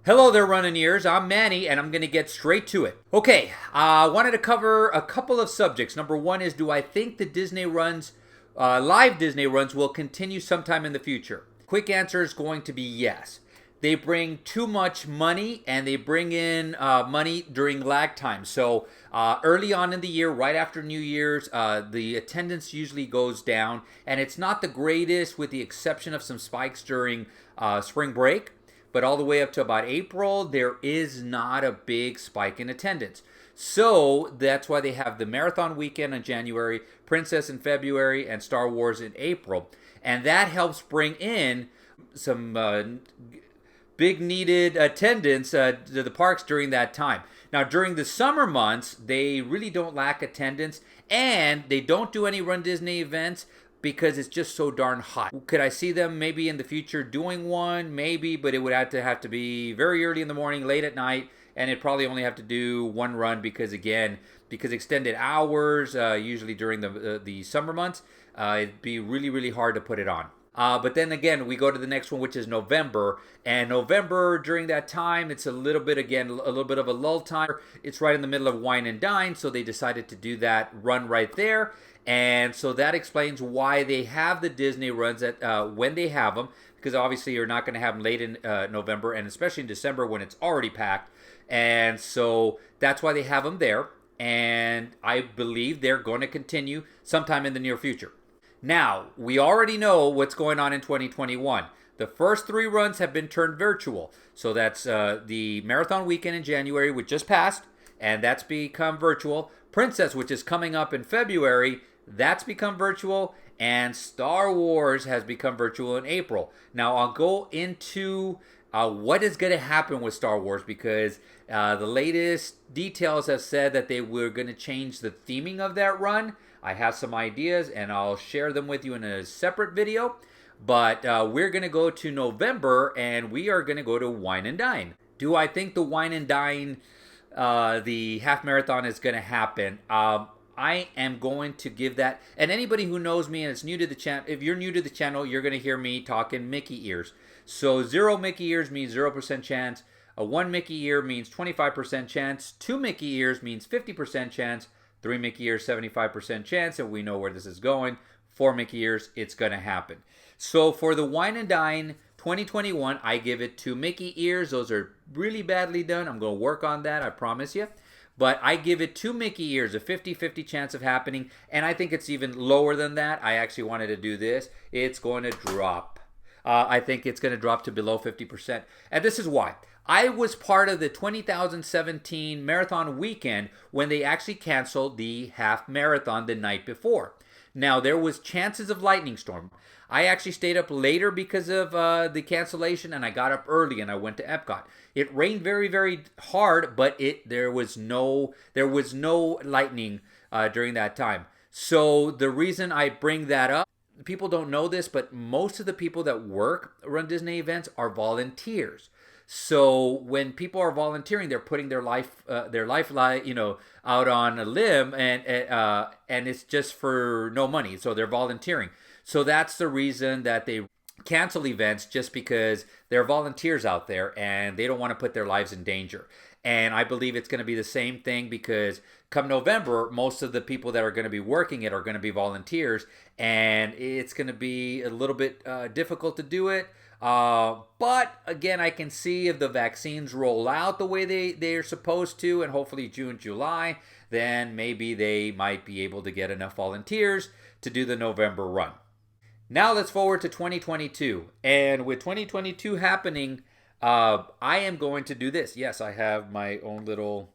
Hello there, running ears. I'm Manny, and I'm going to get straight to it. Okay, I wanted to cover a couple of subjects. Number one is, do I think the Disney runs, live Disney runs, will continue sometime in the future? Quick answer is going to be yes. They bring too much money, and they bring in money during lag time. So early on in the year, right after New Year's, the attendance usually goes down, and it's not the greatest, with the exception of some spikes during spring break. But all the way up to about April, there is not a big spike in attendance. So that's why they have the marathon weekend in January, Princess in February, and Star Wars in April. And that helps bring in some big needed attendance to the parks during that time. Now, during the summer months, they really don't lack attendance, and they don't do any Run Disney events because it's just so darn hot. Could I see them maybe in the future doing one? Maybe, but it would have to be very early in the morning, late at night, and it'd probably only have to do one run because, again, because extended hours, usually during the summer months, it'd be really, really hard to put it on. But then again, we go to the next one, which is November. And November, during that time, it's a little bit of a lull time. It's right in the middle of wine and dine, so they decided to do that run right there. And so that explains why they have the Disney runs when they have them, because obviously you're not going to have them late in November, and especially in December when it's already packed. And so that's why they have them there. And I believe they're going to continue sometime in the near future. Now, we already know what's going on in 2021. The first three runs have been turned virtual. So that's the Marathon Weekend in January, which just passed, and that's become virtual. Princess, which is coming up in February, that's become virtual. And Star Wars has become virtual in April. Now, I'll go into what is going to happen with Star Wars, because the latest details have said that they were going to change the theming of that run. I have some ideas, and I'll share them with you in a separate video. But we're going to go to November, and we are going to go to Wine and Dine. Do I think the Wine and Dine, the half marathon, is going to happen? I am going to give that, and anybody who knows me and is new to the channel, if you're new to the channel, you're going to hear me talking Mickey ears. So 0 Mickey ears means 0% chance. A 1 Mickey ear means 25% chance. 2 Mickey ears means 50% chance. 3 Mickey ears, 75% chance, and we know where this is going. 4 Mickey ears, it's going to happen. So for the Wine and Dine 2021, I give it 2 Mickey ears. Those are really badly done. I'm going to work on that, I promise you. But I give it 2 Mickey ears, a 50-50 chance of happening, and I think it's even lower than that. I actually wanted to do this. It's going to drop. I think it's going to drop to below 50%. And this is why. I was part of the 2017 marathon weekend when they actually canceled the half marathon the night before. Now, there was chances of lightning storm. I actually stayed up later because of the cancellation, and I got up early and I went to Epcot. It rained very, very hard, but there was no lightning during that time. So the reason I bring that up, people don't know this, but most of the people that work Run Disney events are volunteers. So when people are volunteering, they're putting their life, out on a limb, and it's just for no money. So they're volunteering. So that's the reason that they cancel events, just because they're volunteers out there and they don't want to put their lives in danger. And I believe it's going to be the same thing, because come November, most of the people that are going to be working it are going to be volunteers, and it's going to be a little bit difficult to do it. But again, I can see if the vaccines roll out the way they're supposed to, and hopefully June, July, then maybe they might be able to get enough volunteers to do the November run. Now let's forward to 2022. And with 2022 happening, I am going to do this. Yes, I have my own little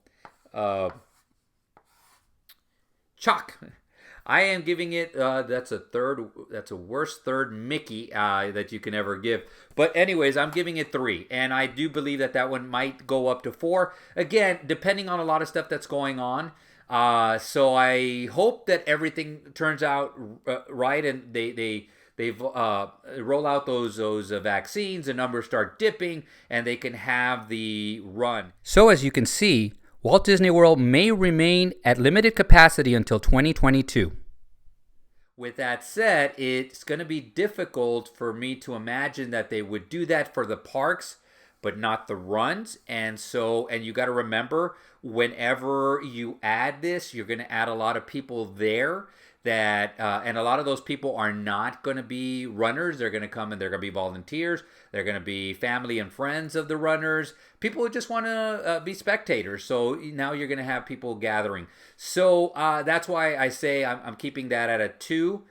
chalk. I am giving it, that's a worst third Mickey that you can ever give. But anyways, I'm giving it 3. And I do believe that one might go up to 4. Again, depending on a lot of stuff that's going on. So I hope that everything turns out right, and they've roll out those vaccines, the numbers start dipping, and they can have the run. So as you can see, Walt Disney World may remain at limited capacity until 2022. With that said, it's going to be difficult for me to imagine that they would do that for the parks, but not the runs. And you got to remember, whenever you add this, you're going to add a lot of people there and a lot of those people are not going to be runners. They're going to come and they're going to be volunteers. They're going to be family and friends of the runners. People who just want to be spectators. So now you're going to have people gathering. So that's why I say I'm keeping that at a 2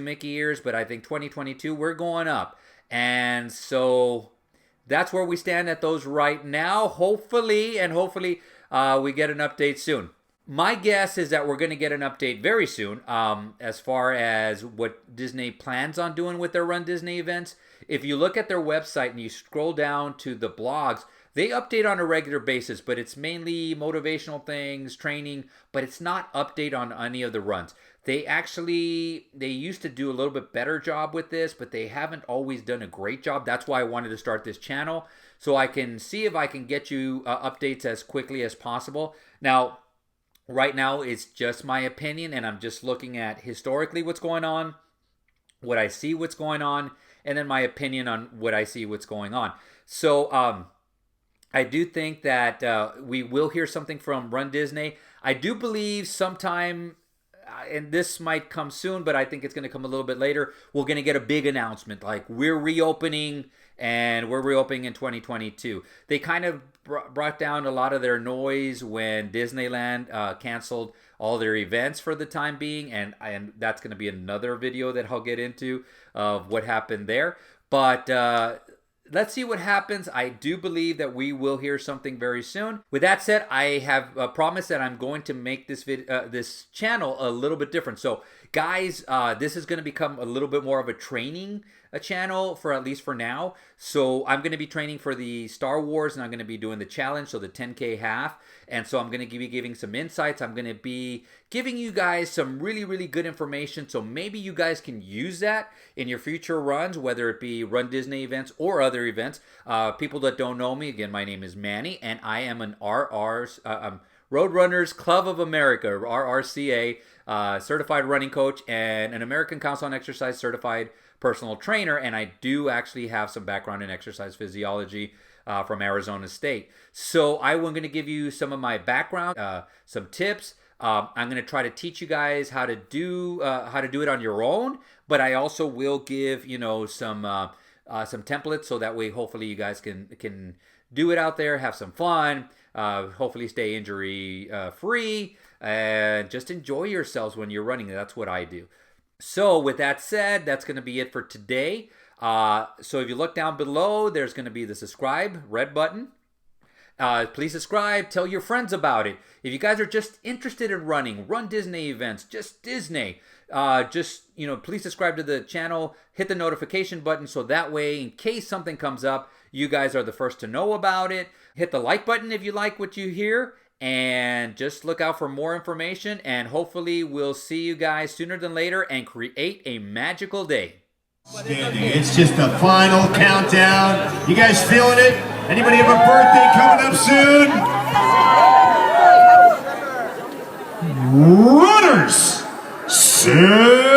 Mickey ears. But I think 2022, we're going up. And so that's where we stand at those right now. Hopefully we get an update soon. My guess is that we're going to get an update very soon as far as what Disney plans on doing with their Run Disney events. If you look at their website and you scroll down to the blogs, they update on a regular basis, but it's mainly motivational things, training, but it's not update on any of the runs. They used to do a little bit better job with this, but they haven't always done a great job. That's why I wanted to start this channel, so I can see if I can get you updates as quickly as possible. Now, right now, it's just my opinion, and I'm just looking at historically what's going on, what I see what's going on, and then my opinion on what I see what's going on. So I do think that we will hear something from Run Disney. I do believe sometime, and this might come soon, but I think it's going to come a little bit later, we're going to get a big announcement, like we're reopening, and we're reopening in 2022. They kind of brought down a lot of their noise when Disneyland canceled all their events for the time being, and that's going to be another video that I'll get into of what happened there. But let's see what happens. I do believe that we will hear something very soon. With that said, I have promised that I'm going to make this channel a little bit different. So guys, this is going to become a little bit more of a training channel, for at least for now. So I'm going to be training for the Star Wars, and I'm going to be doing the challenge, so the 10K half. And so I'm going to be giving some insights. I'm going to be giving you guys some really, really good information. So maybe you guys can use that in your future runs, whether it be Run Disney events or other events. People that don't know me, again, my name is Manny, and I am an Roadrunners Club of America, RRCA, certified running coach, and an American Council on Exercise certified personal trainer, and I do actually have some background in exercise physiology from Arizona State. So I'm going to give you some of my background, some tips. I'm going to try to teach you guys how to do it on your own, but I also will give some templates, so that way hopefully you guys can do it out there, have some fun, hopefully stay injury free, and just enjoy yourselves when you're running. That's what I do. So with that said, that's going to be it for today. So if you look down below, there's going to be the subscribe red button. Please subscribe. Tell your friends about it. If you guys are just interested in running, Run Disney events, just Disney, please subscribe to the channel. Hit the notification button, so that way, in case something comes up, you guys are the first to know about it. Hit the like button if you like what you hear. And just look out for more information, and hopefully we'll see you guys sooner than later and create a magical day. It's just the final countdown. You guys feeling it? Anybody have a birthday coming up soon? Runners, set.